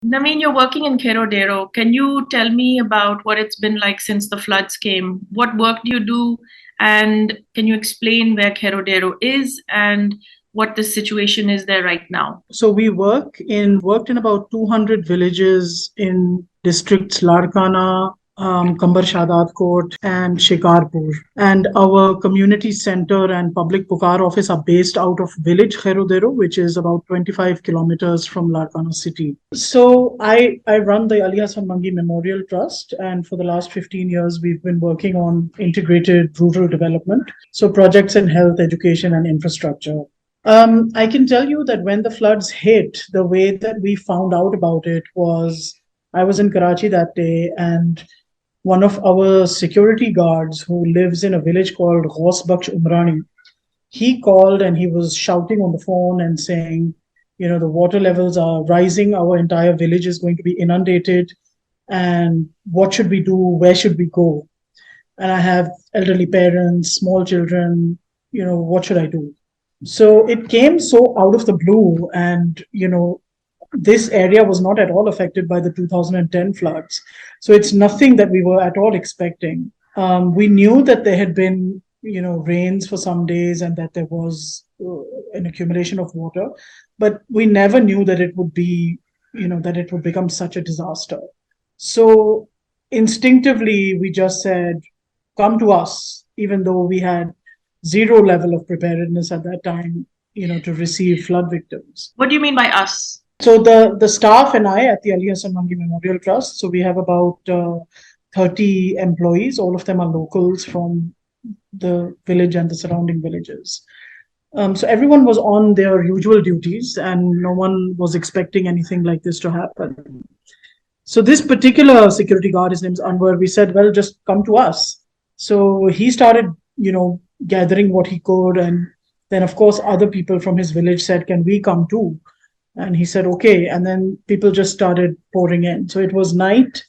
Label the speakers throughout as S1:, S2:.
S1: Naveen, you're working in Kerodero. Can you tell me about what it's been like since the floods came? What work do you do? And can you explain where Kerodero is and what the situation is there right now?
S2: So we worked in about 200 villages in districts Larkana, Kambar Shadat Kot, and Shikarpur. And our community center and public Pukar office are based out of village Kherodero, which is about 25 kilometers from Larkana city. So I run the Ali Hassan Mangi Memorial Trust, and for the last 15 years, we've been working on integrated rural development. So projects in health, education, and infrastructure. I can tell you that when the floods hit, the way that we found out about it was I was in Karachi that day, and one of our security guards who lives in a village called Ghosbaksh Umrani, he called and he was shouting on the phone and saying, the water levels are rising, our entire village is going to be inundated, and what should we do? Where should we go? And I have elderly parents, small children, what should I do? So it came so out of the blue, and this area was not at all affected by the 2010 floods. So it's nothing that we were at all expecting. We knew that there had been, rains for some days and that there was an accumulation of water, but we never knew that it would be, that it would become such a disaster. So instinctively, we just said, come to us, even though we had zero level of preparedness at that time, to receive flood victims.
S1: What do you mean by us?
S2: So the staff and I at the Ali Hassan Mangi Memorial Trust, so we have about 30 employees. All of them are locals from the village and the surrounding villages. So everyone was on their usual duties, and no one was expecting anything like this to happen. So this particular security guard, his name's Anwar, we said, well, just come to us. So he started, gathering what he could. And then, of course, other people from his village said, can we come too? And he said, okay. And then people just started pouring in. So it was night,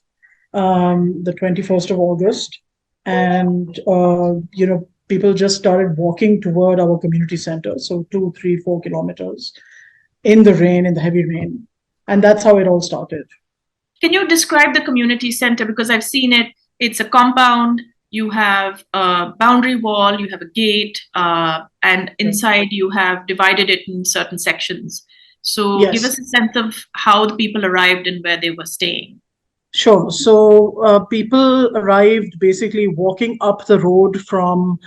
S2: the 21st of August. And, people just started walking toward our community center. So 2, 3, 4 kilometers in the rain, in the heavy rain. And that's how it all started.
S1: Can you describe the community center? Because I've seen it. It's a compound. You have a boundary wall, you have a gate, and inside you have divided it in certain sections. So
S2: Yes.
S1: give us a sense of how the people arrived and where they were staying.
S2: Sure. So people arrived basically walking up the road from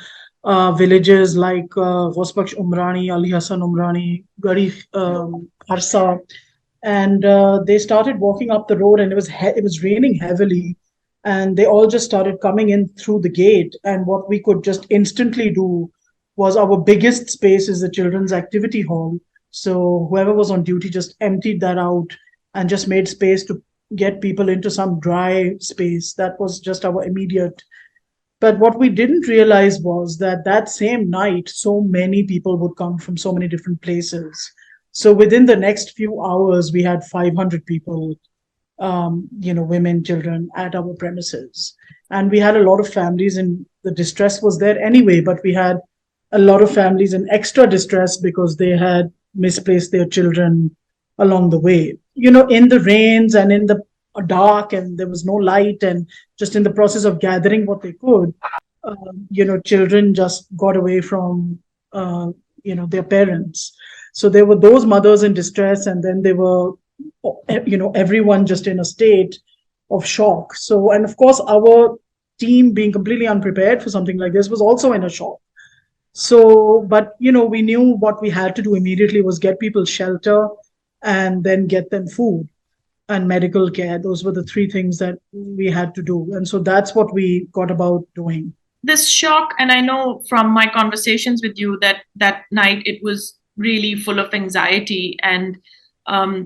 S2: villages like Ghosbaksh Umrani, Ali Hassan Umrani, Gari Harsa, and they started walking up the road, and it was raining heavily, and they all just started coming in through the gate. And what we could just instantly do was our biggest space is the children's activity hall. So whoever was on duty just emptied that out and just made space to get people into some dry space. That was just our immediate. But what we didn't realize was that that same night, so many people would come from so many different places. So within the next few hours, we had 500 people, women, children at our premises. And we had a lot of families, and the distress was there anyway, but we had a lot of families in extra distress because they had misplaced their children along the way. In the rains and in the dark, and there was no light, and just in the process of gathering what they could, children just got away from, their parents. So there were those mothers in distress, and then there were, everyone just in a state of shock. So, and of course, our team being completely unprepared for something like this was also in a shock. So, but, we knew what we had to do immediately was get people shelter and then get them food and medical care. Those were the three things that we had to do. And so that's what we got about doing.
S1: This shock, and I know from my conversations with you that night it was really full of anxiety and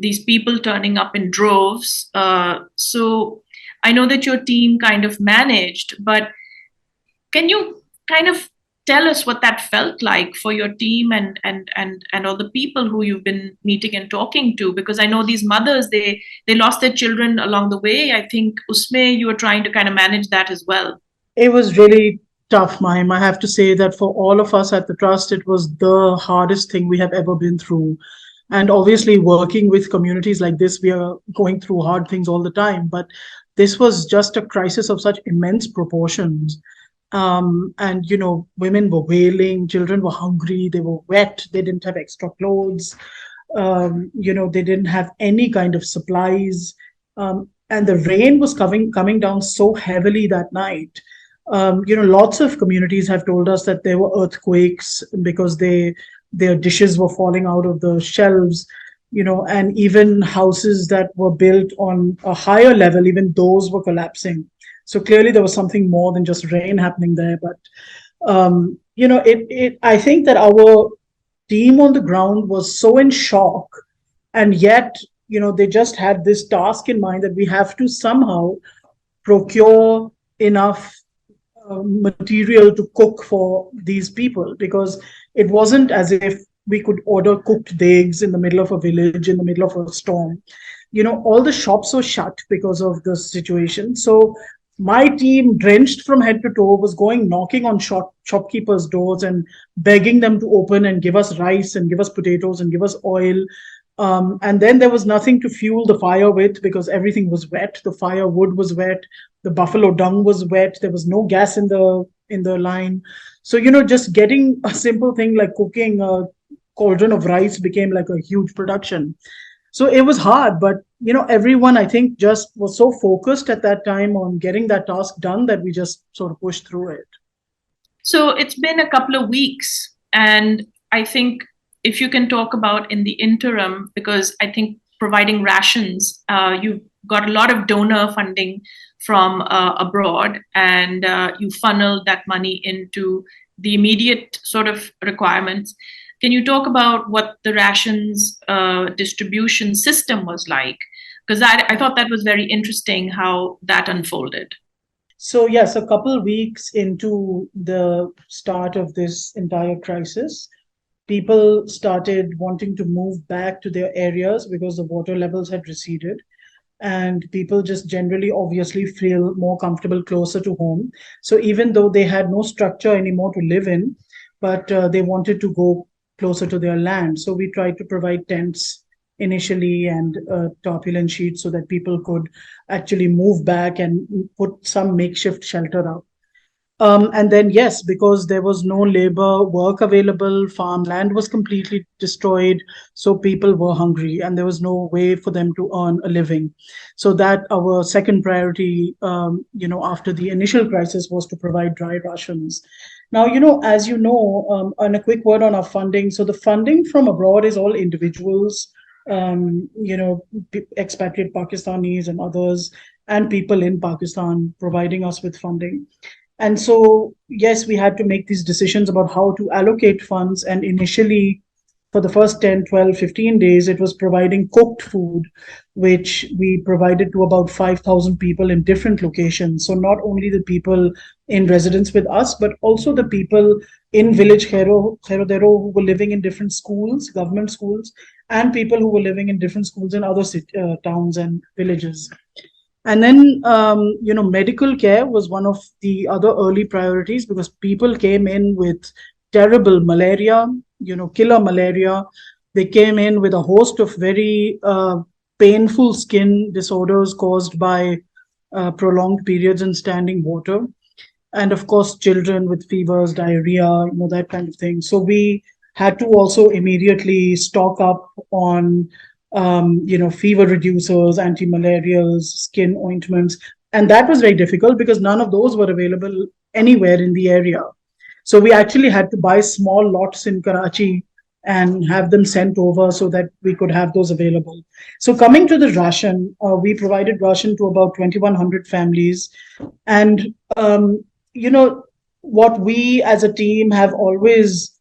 S1: these people turning up in droves. So I know that your team kind of managed, but can you kind of tell us what that felt like for your team and all the people who you've been meeting and talking to? Because I know these mothers, they lost their children along the way. I think Usme, you were trying to kind of manage that as well.
S2: It was really tough, Mahim. I have to say that for all of us at the trust, it was the hardest thing we have ever been through. And obviously, working with communities like this, we are going through hard things all the time. But this was just a crisis of such immense proportions. And, women were wailing, children were hungry, they were wet, they didn't have extra clothes, they didn't have any kind of supplies. And the rain was coming down so heavily that night. Lots of communities have told us that there were earthquakes because their dishes were falling out of the shelves, and even houses that were built on a higher level, even those were collapsing. So clearly there was something more than just rain happening there. But I think that our team on the ground was so in shock, and yet, they just had this task in mind that we have to somehow procure enough material to cook for these people, because it wasn't as if we could order cooked dags in the middle of a village in the middle of a storm. All the shops were shut because of the situation. So my team, drenched from head to toe, was going knocking on shopkeepers' doors and begging them to open and give us rice and give us potatoes and give us oil. And then there was nothing to fuel the fire with because everything was wet. The firewood was wet. The buffalo dung was wet. There was no gas in the line. So, just getting a simple thing like cooking a cauldron of rice became like a huge production. So it was hard, but everyone, I think, just was so focused at that time on getting that task done that we just sort of pushed through it.
S1: So it's been a couple of weeks, and I think if you can talk about in the interim, because I think providing rations, you've got a lot of donor funding from abroad, and you funneled that money into the immediate sort of requirements. Can you talk about what the rations distribution system was like? Because I thought that was very interesting how that unfolded.
S2: So, yes, a couple weeks into the start of this entire crisis, people started wanting to move back to their areas because the water levels had receded. And people just generally, obviously, feel more comfortable closer to home. So, even though they had no structure anymore to live in, but they wanted to go closer to their land. So, we tried to provide tents initially and tarpaulin sheets so that people could actually move back and put some makeshift shelter up. And then, yes, because there was no labor work available, farmland was completely destroyed. So people were hungry and there was no way for them to earn a living. So that our second priority, after the initial crisis, was to provide dry rations. Now, as you know, and a quick word on our funding. So the funding from abroad is all individuals, expatriate Pakistanis and others, and people in Pakistan providing us with funding. And so, yes, we had to make these decisions about how to allocate funds. And initially, for the first 10, 12, 15 days, it was providing cooked food, which we provided to about 5,000 people in different locations. So not only the people in residence with us, but also the people in village Kherodero who were living in different schools, government schools, and people who were living in different schools in other towns and villages. And then, medical care was one of the other early priorities because people came in with terrible malaria, killer malaria. They came in with a host of very painful skin disorders caused by prolonged periods in standing water. And of course, children with fevers, diarrhea, that kind of thing. So we had to also immediately stock up on fever reducers, anti-malarials, skin ointments. And that was very difficult because none of those were available anywhere in the area. So we actually had to buy small lots in Karachi and have them sent over so that we could have those available. So coming to the ration, we provided ration to about 2,100 families. And, what we as a team have always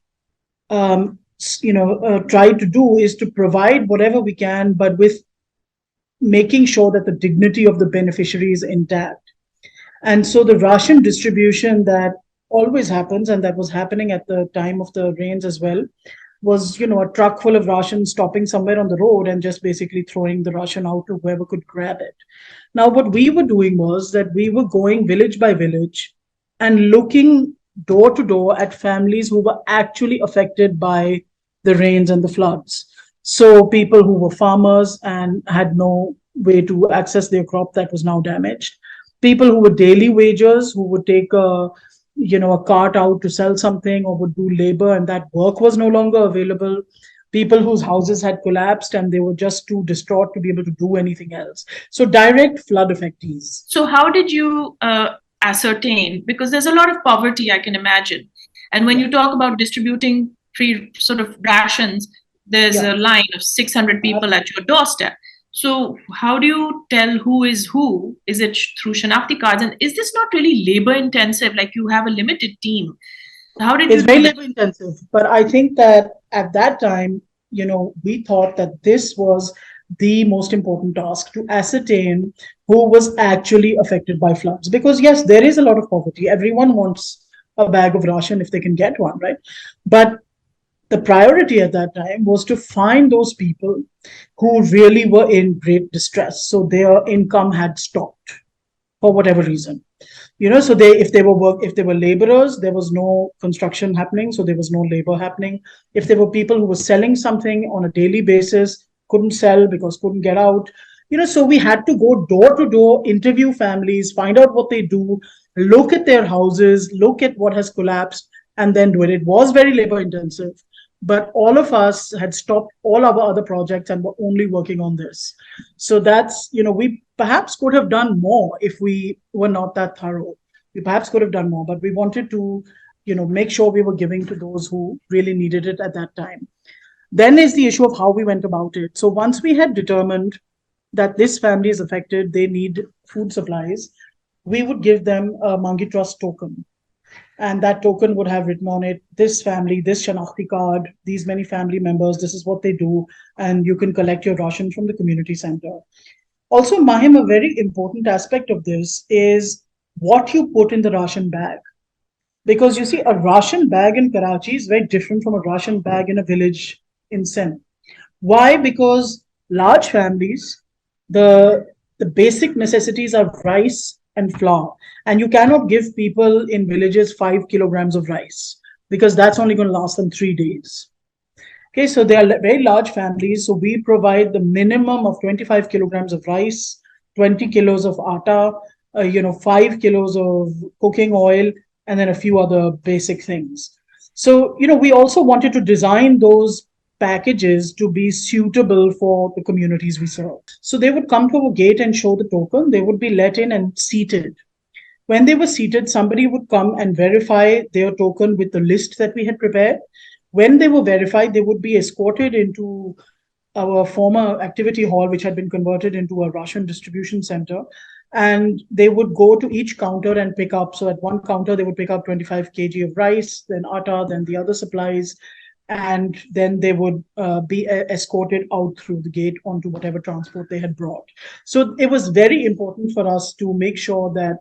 S2: try to do is to provide whatever we can, but with making sure that the dignity of the beneficiary is intact. And so the ration distribution that always happens, and that was happening at the time of the rains as well, was, a truck full of ration stopping somewhere on the road and just basically throwing the ration out to whoever could grab it. Now, what we were doing was that we were going village by village and looking door to door at families who were actually affected by the rains and the floods. So people who were farmers and had no way to access their crop that was now damaged. People who were daily wagers who would take a cart out to sell something or would do labor and that work was no longer available. People whose houses had collapsed and they were just too distraught to be able to do anything else. So direct flood affectees.
S1: So, how did you ascertain? Because there's a lot of poverty, I can imagine. And when
S2: Yeah.
S1: you talk about distributing free sort of rations, there's
S2: Yeah.
S1: a line of 600 people at your doorstep. So, how do you tell who is who? Is it through Shanakti cards? And is this not really labor intensive? Like you have a limited team. How did
S2: It's
S1: you
S2: very
S1: do that?
S2: labor intensive, but I think that at that time, we thought that this was the most important task to ascertain who was actually affected by floods. Because yes, there is a lot of poverty. Everyone wants a bag of ration if they can get one, right? But the priority at that time was to find those people who really were in great distress. So their income had stopped for whatever reason. So if they were laborers, there was no construction happening, so there was no labor happening. If there were people who were selling something on a daily basis, couldn't sell because couldn't get out. So we had to go door to door, interview families, find out what they do, look at their houses, look at what has collapsed, and then do it. It was very labor intensive, but all of us had stopped all our other projects and were only working on this. So we perhaps could have done more if we were not that thorough. We perhaps could have done more, but we wanted to, make sure we were giving to those who really needed it at that time. Then is the issue of how we went about it. So once we had determined that this family is affected, they need food supplies, we would give them a Mangi Trust token. And that token would have written on it, this family, this Shanakti card, these many family members, this is what they do, and you can collect your ration from the community center. Also, Mahim, a very important aspect of this is what you put in the ration bag. Because you see, a ration bag in Karachi is very different from a ration bag in a village in Sindh. Why? Because large families, the the basic necessities are rice and flour, and you cannot give people in villages 5 kilograms of rice because that's only going to last them 3 days. Okay, so they are very large families. So we provide the minimum of 25 kilograms of rice, 20 kilos of atta, 5 kilos of cooking oil, and then a few other basic things. So, we also wanted to design those packages to be suitable for the communities we serve. So they would come to our gate and show the token. They would be let in and seated. When they were seated, somebody would come and verify their token with the list that we had prepared. When they were verified, they would be escorted into our former activity hall, which had been converted into a ration distribution center. And they would go to each counter and pick up. So at one counter, they would pick up 25 kg of rice, then atta, then the other supplies. And then they would be escorted out through the gate onto whatever transport they had brought. So it was very important for us to make sure that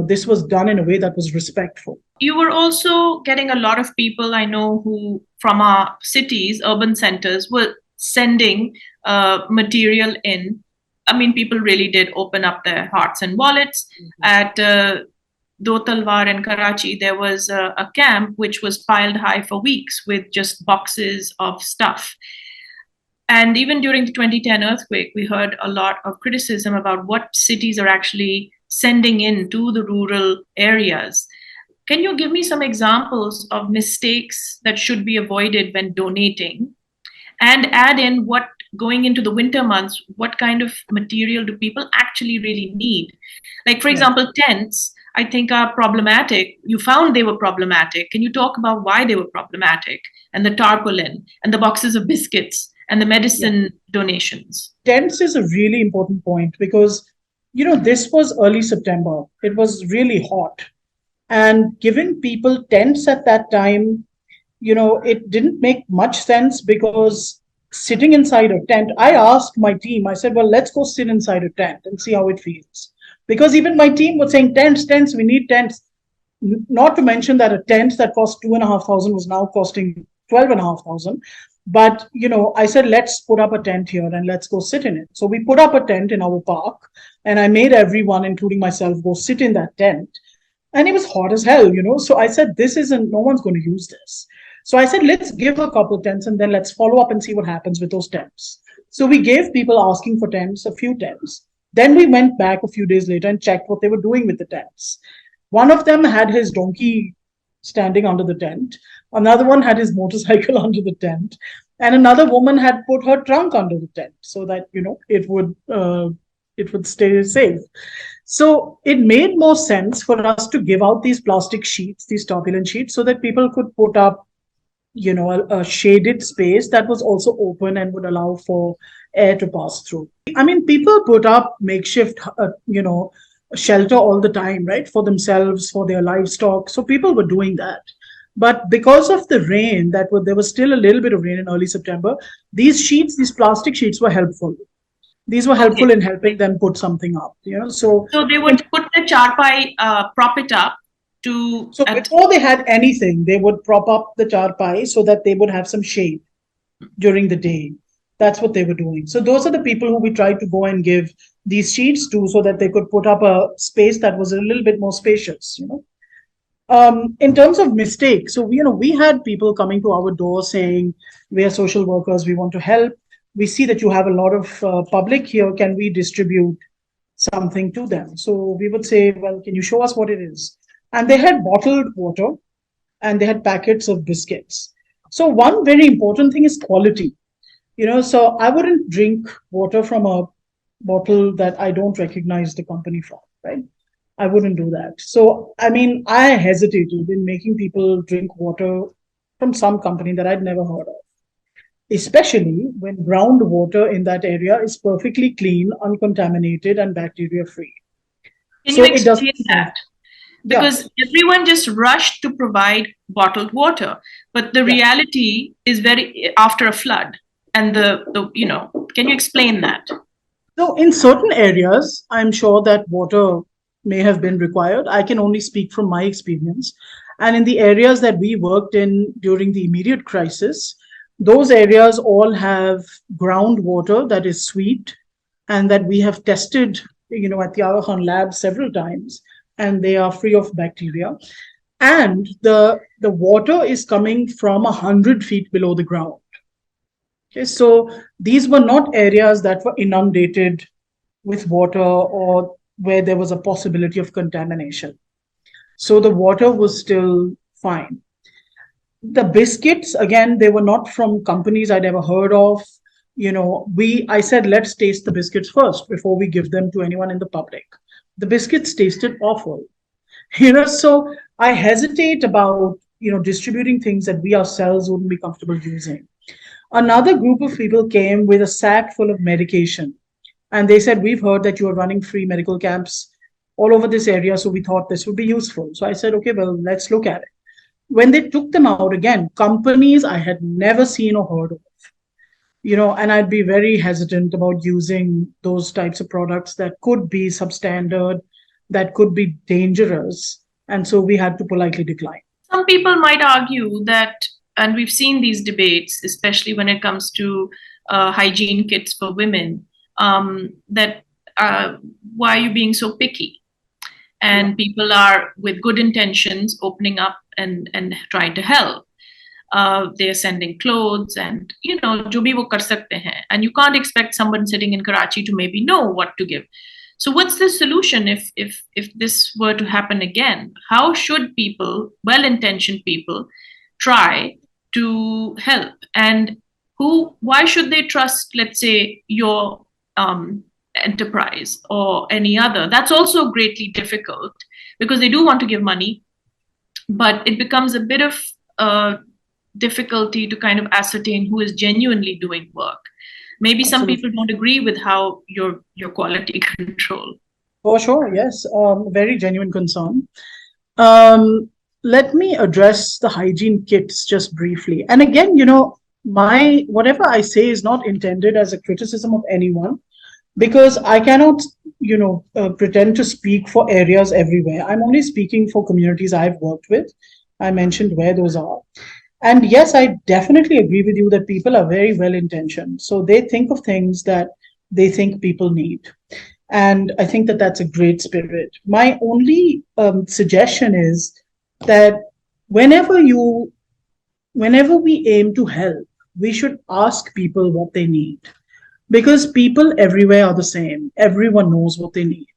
S2: this was done in a way that was respectful.
S1: You were also getting a lot of people I know who, from our cities, urban centers, were sending material in. I mean, people really did open up their hearts and wallets. At Do Talwar in Karachi, there was a camp which was piled high for weeks with just boxes of stuff. And even during the 2010 earthquake, we heard a lot of criticism about what cities are actually sending in to the rural areas. Can you give me some examples of mistakes that should be avoided when donating? And add in what, going into the winter months, what kind of material do people actually really need? Like, for example, tents, I think are problematic. You found they were problematic. Can you talk about why they were problematic? And the tarpaulin and the boxes of biscuits and the medicine donations.
S2: Tents is a really important point because, this was early September. It was really hot. And giving people tents at that time, it didn't make much sense because sitting inside a tent, I asked my team, I said, well, let's go sit inside a tent and see how it feels. Because even my team was saying, tents, we need tents. Not to mention that a tent that cost 2,500 was now costing 12,500. But, I said, let's put up a tent here and let's go sit in it. So we put up a tent in our park and I made everyone, including myself, go sit in that tent. And it was hot as hell. So I said, no one's going to use this. So I said, let's give a couple tents and then let's follow up and see what happens with those tents. So we gave people asking for tents, a few tents. Then we went back a few days later and checked what they were doing with the tents. One of them had his donkey standing under the tent. Another one had his motorcycle under the tent. And another woman had put her trunk under the tent so that, it would stay safe. So it made more sense for us to give out these plastic sheets, these tarpaulin sheets, so that people could put up, a shaded space that was also open and would allow for air to pass through. I mean, people put up makeshift, shelter all the time, right, for themselves, for their livestock. So people were doing that. But because of the rain, there was still a little bit of rain in early September. These plastic sheets were helpful. These were helpful
S1: Okay.
S2: in helping them put something up. So
S1: So they would put the charpai, prop it up to
S2: so before they had anything, they would prop up the charpai so that they would have some shade during the day. That's what they were doing. So those are the people who we tried to go and give these sheets to so that they could put up a space that was a little bit more spacious. In terms of mistakes, so we had people coming to our door saying, we are social workers, we want to help. We see that you have a lot of public here. Can we distribute something to them? So we would say, well, can you show us what it is? And they had bottled water and they had packets of biscuits. So one very important thing is quality. So I wouldn't drink water from a bottle that I don't recognize the company from, right? I wouldn't do that. So, I mean, I hesitated in making people drink water from some company that I'd never heard of, especially when groundwater in that area is perfectly clean, uncontaminated, and bacteria free.
S1: Can
S2: So
S1: you
S2: it doesn't
S1: explain that?
S2: Yeah,
S1: Because everyone just rushed to provide bottled water, but the
S2: yeah.
S1: reality is very after a flood. And can you explain that?
S2: So in certain areas, I'm sure that water may have been required. I can only speak from my experience. And in the areas that we worked in during the immediate crisis, those areas all have groundwater that is sweet and that we have tested, at the Aga Khan lab several times, and they are free of bacteria. And the water is coming from 100 feet below the ground. Okay, so these were not areas that were inundated with water or where there was a possibility of contamination. So the water was still fine. The biscuits, again, they were not from companies I'd ever heard of. I said, let's taste the biscuits first before we give them to anyone in the public. The biscuits tasted awful. So I hesitate about, distributing things that we ourselves wouldn't be comfortable using. Another group of people came with a sack full of medication. And they said, we've heard that you are running free medical camps all over this area. So we thought this would be useful. So I said, okay, well, let's look at it. When they took them out again, companies I had never seen or heard of, and I'd be very hesitant about using those types of products that could be substandard, that could be dangerous. And so we had to politely decline.
S1: Some people might argue that, and we've seen these debates, especially when it comes to hygiene kits for women, that why are you being so picky? And people are with good intentions opening up and trying to help. They're sending clothes and jo bhi wo kar sakte hain, and you can't expect someone sitting in Karachi to maybe know what to give. So what's the solution if this were to happen again? How should people, well-intentioned people, try to help? And why should they trust, let's say, your enterprise or any other? That's also greatly difficult because they do want to give money, but it becomes a bit of difficulty to kind of ascertain who is genuinely doing work. Maybe some
S2: Absolutely.
S1: people don't agree with how your quality control.
S2: For sure, yes. Very genuine concern. Let me address the hygiene kits just briefly. And again, my whatever I say is not intended as a criticism of anyone, because I cannot, pretend to speak for areas everywhere. I'm only speaking for communities I've worked with. I mentioned where those are. And yes, I definitely agree with you that people are very well intentioned. So they think of things that they think people need. And I think that that's a great spirit. My only suggestion is that whenever you whenever we aim to help, we should ask people what they need, because people everywhere are the same. Everyone knows what they need,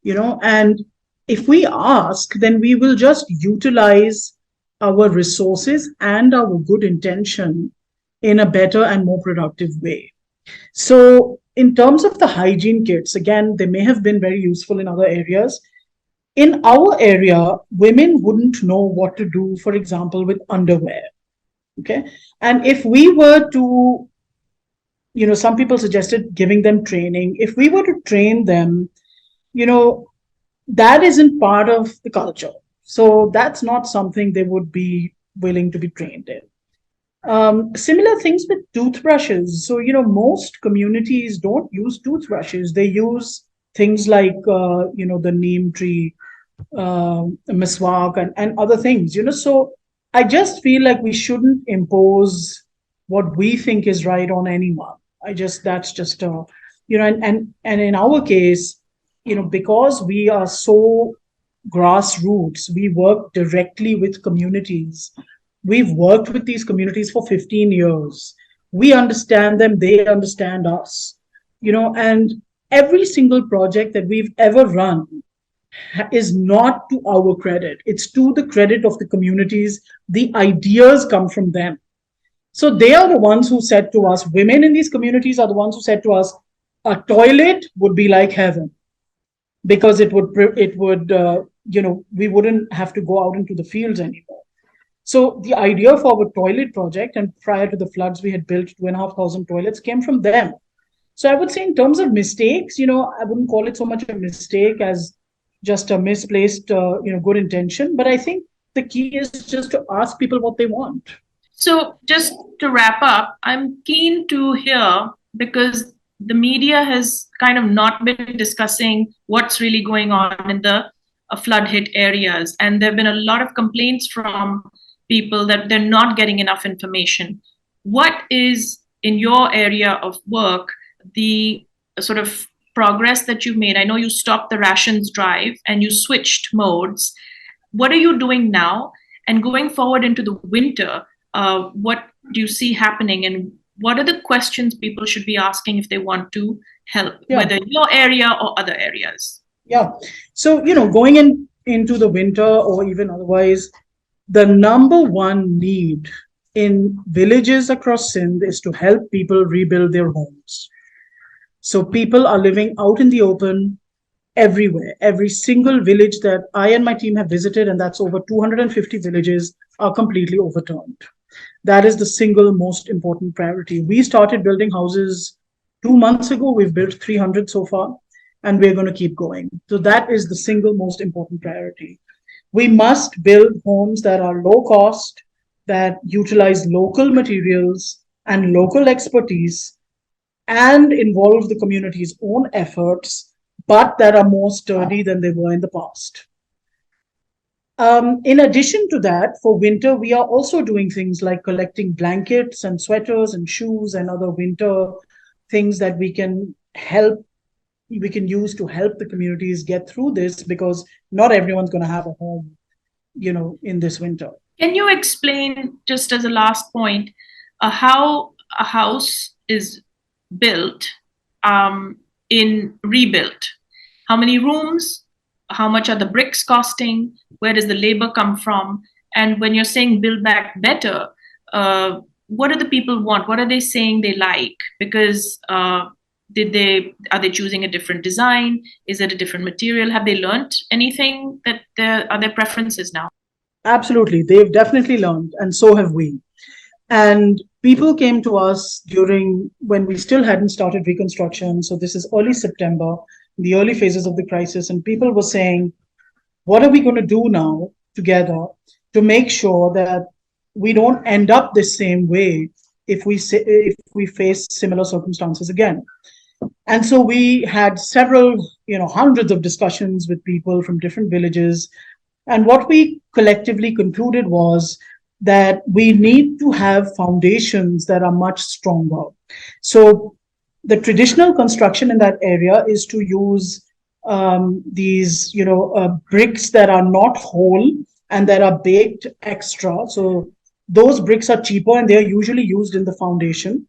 S2: and if we ask, then we will just utilize our resources and our good intention in a better and more productive way. So, in terms of the hygiene kits, again, they may have been very useful in other areas. In our area, women wouldn't know what to do, for example, with underwear. Okay. And if we were to, some people suggested giving them training. If we were to train them, you know, that isn't part of the culture. So that's not something they would be willing to be trained in. Similar things with toothbrushes. So, most communities don't use toothbrushes. They use things like, the neem tree, miswak, and other things, So I just feel like we shouldn't impose what we think is right on anyone. That's just, and in our case, because we are so grassroots, we work directly with communities. We've worked with these communities for 15 years. We understand them, they understand us, and every single project that we've ever run is not to our credit. It's to the credit of the communities. The ideas come from them. So they are the ones who said to us, women in these communities are the ones who said to us, a toilet would be like heaven, because we wouldn't have to go out into the fields anymore. So the idea for our toilet project, and prior to the floods, we had built 2,500 toilets, came from them. So I would say, in terms of mistakes, I wouldn't call it so much a mistake as just a misplaced, good intention. But I think the key is just to ask people what they want.
S1: So, just to wrap up, I'm keen to hear, because the media has kind of not been discussing what's really going on in the flood hit areas. And there have been a lot of complaints from people that they're not getting enough information. What is, in your area of work, the sort of progress that you made? I know you stopped the rations drive and you switched modes. What are you doing now? And going forward into the winter, what do you see happening? And what are the questions people should be asking if they want to help, whether in your area or other areas?
S2: Yeah. So, going into the winter or even otherwise, the number one need in villages across Sindh is to help people rebuild their homes. So people are living out in the open everywhere. Every single village that I and my team have visited, and that's over 250 villages, are completely overturned. That is the single most important priority. We started building houses 2 months ago. We've built 300 so far, and we're going to keep going. So that is the single most important priority. We must build homes that are low cost, that utilize local materials and local expertise, and involve the community's own efforts, but that are more sturdy than they were in the past. In addition to that, for winter, we are also doing things like collecting blankets and sweaters and shoes and other winter things that we can use to help the communities get through this, because not everyone's going to have a home, in this winter.
S1: Can you explain, just as a last point, how a house is built in rebuilt? How many rooms? How much are the bricks costing? Where does the labor come from? And when you're saying build back better, what do the people want? What are they saying they like? Because are they choosing a different design? Is it a different material? Have they learned anything that are their preferences now?
S2: Absolutely. They've definitely learned, and so have we. And people came to us during when we still hadn't started reconstruction. So this is early September, the early phases of the crisis, and people were saying, what are we going to do now together to make sure that we don't end up the same way if we face similar circumstances again? And so we had several, hundreds of discussions with people from different villages. And what we collectively concluded was that we need to have foundations that are much stronger. So the traditional construction in that area is to use these, bricks that are not whole and that are baked extra. So Those bricks are cheaper and they are usually used in the foundation.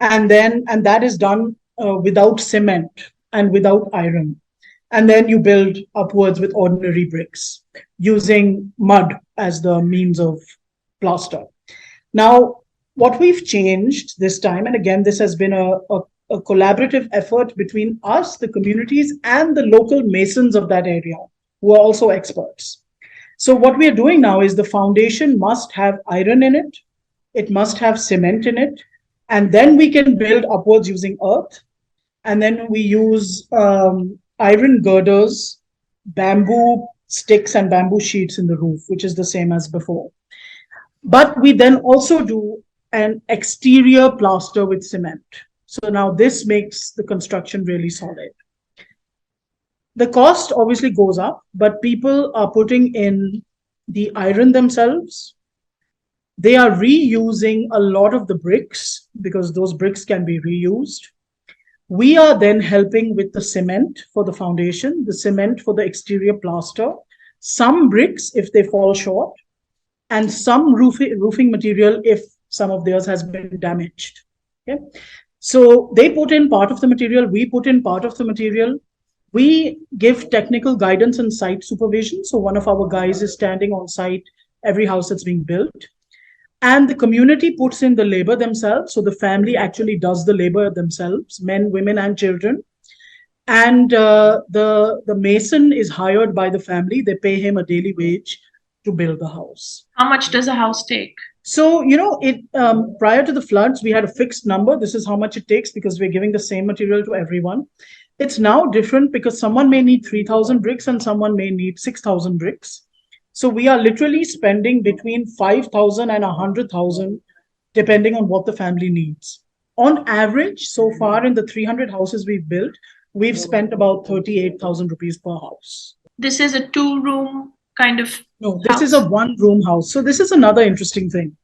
S2: And that is done without cement and without iron. And then you build upwards with ordinary bricks using mud as the means of plaster. Now, what we've changed this time, and again, this has been a collaborative effort between us, the communities, and the local masons of that area, who are also experts. So, what we are doing now is the foundation must have iron in it must have cement in it, and then we can build upwards using earth. And then we use iron girders, bamboo sticks, and bamboo sheets in the roof, which is the same as before. But we then also do an exterior plaster with cement. So now this makes the construction really solid. The cost obviously goes up, but people are putting in the iron themselves. They are reusing a lot of the bricks because those bricks can be reused. We are then helping with the cement for the foundation, the cement for the exterior plaster, some bricks if they fall short, and some roofing material if some of theirs has been damaged. Okay? So they put in part of the material, we put in part of the material. We give technical guidance and site supervision. So one of our guys is standing on site, every house that's being built. And the community puts in the labor themselves. So the family actually does the labor themselves, men, women, and children. And the mason is hired by the family. They pay him a daily wage to build the house.
S1: How much does a house take?
S2: So, prior to the floods, we had a fixed number. This is how much it takes because we're giving the same material to everyone. It's now different because someone may need 3,000 bricks and someone may need 6,000 bricks. So we are literally spending between 5,000 and 100,000, depending on what the family needs. On average, so far in the 300 houses we've built, we've spent about 38,000 rupees per house.
S1: This is a 2-room kind of
S2: No, this is a 1-room house. So this is another interesting thing.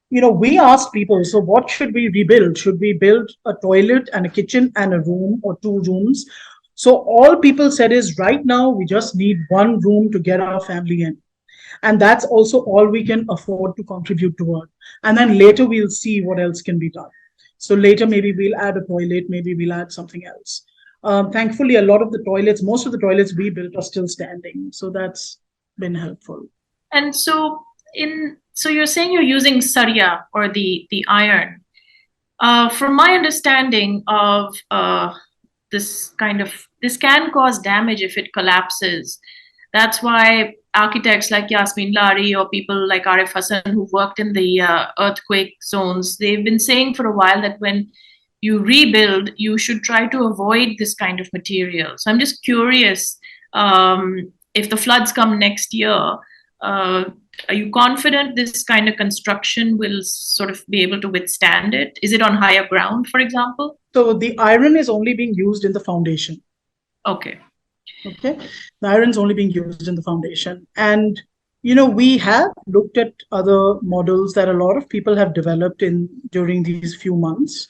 S2: We asked people, so what should we rebuild? Should we build a toilet and a kitchen and a room or 2 rooms? So all people said is right now we just need 1 room to get our family in. And that's also all we can afford to contribute toward. And then later we'll see what else can be done. So later maybe we'll add a toilet, maybe we'll add something else. Thankfully, a lot of the toilets, most of the toilets we built are still standing. So that's been helpful.
S1: And so you're saying you're using sarya or the iron. From my understanding of this can cause damage if it collapses. That's why architects like Yasmin Lari or people like Arif Hassan who've worked in the earthquake zones, they've been saying for a while that when you rebuild, you should try to avoid this kind of material. So I'm just curious, if the floods come next year, are you confident this kind of construction will sort of be able to withstand it? Is it on higher ground, for example?
S2: So the iron is only being used in the foundation.
S1: Okay.
S2: The iron is only being used in the foundation. And, we have looked at other models that a lot of people have developed during these few months.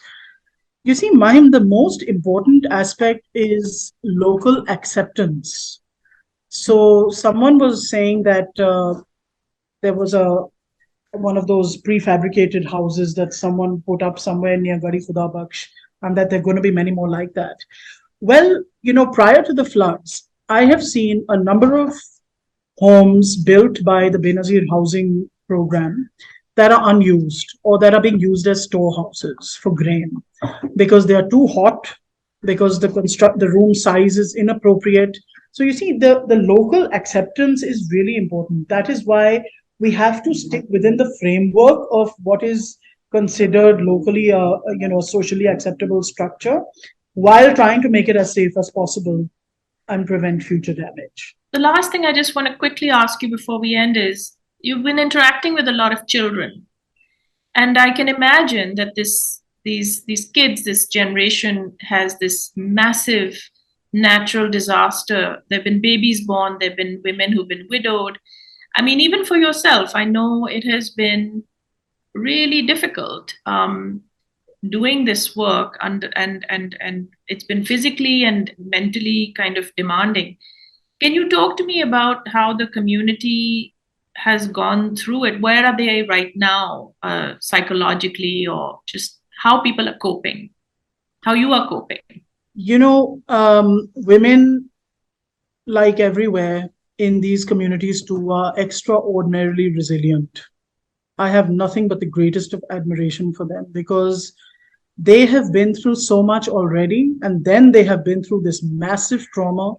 S2: You see, Mahim, the most important aspect is local acceptance. So someone was saying that there was one of those prefabricated houses that someone put up somewhere near Gadi Khuda Baksh, and that there are going to be many more like that. Well, prior to the floods, I have seen a number of homes built by the Benazir housing program that are unused or that are being used as storehouses for grain because they are too hot, because the room size is inappropriate. So you see, the local acceptance is really important. That is why we have to stick within the framework of what is considered locally a socially acceptable structure, while trying to make it as safe as possible and prevent future damage.
S1: The last thing I just want to quickly ask you before we end is, you've been interacting with a lot of children. And I can imagine that these kids, this generation has this massive natural disaster. There have been babies born, there have been women who've been widowed. I mean, even for yourself, I know it has been really difficult. Doing this work and it's been physically and mentally kind of demanding. Can you talk to me about how the community has gone through it, where are they right now, psychologically, or just how people are coping, how you are coping?
S2: Women, like everywhere in these communities too, are extraordinarily resilient. I have nothing but the greatest of admiration for them because they have been through so much already, and then they have been through this massive trauma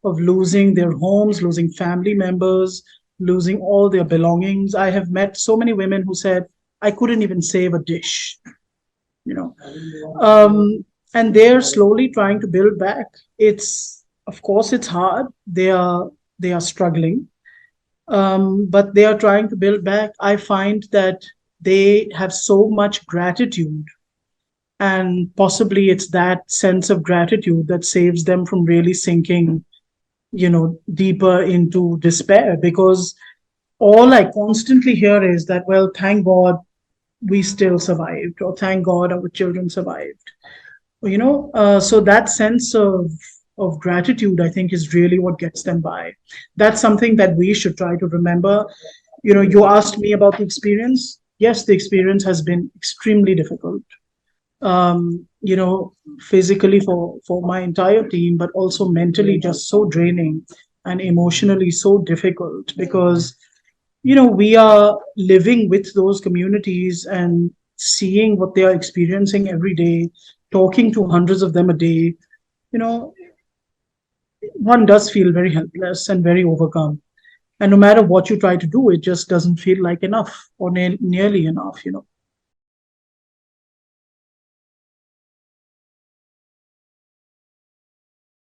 S2: of losing their homes, losing family members, losing all their belongings. I have met so many women who said, I couldn't even save a dish, you know. Um, and they're slowly trying to build back. It's, of course, it's hard. They are struggling, but they are trying to build back. I find that they have so much gratitude, and possibly it's that sense of gratitude that saves them from really sinking, deeper into despair. Because all I constantly hear is that, well, thank God we still survived, or thank God our children survived. So that sense of gratitude, I think, is really what gets them by. That's something that we should try to remember. You asked me about the experience. Yes, the experience has been extremely difficult, physically for my entire team, but also mentally just so draining and emotionally so difficult because we are living with those communities and seeing what they are experiencing every day, talking to hundreds of them a day. You know, one does feel very helpless and very overcome. And no matter what you try to do, it just doesn't feel like enough or nearly enough.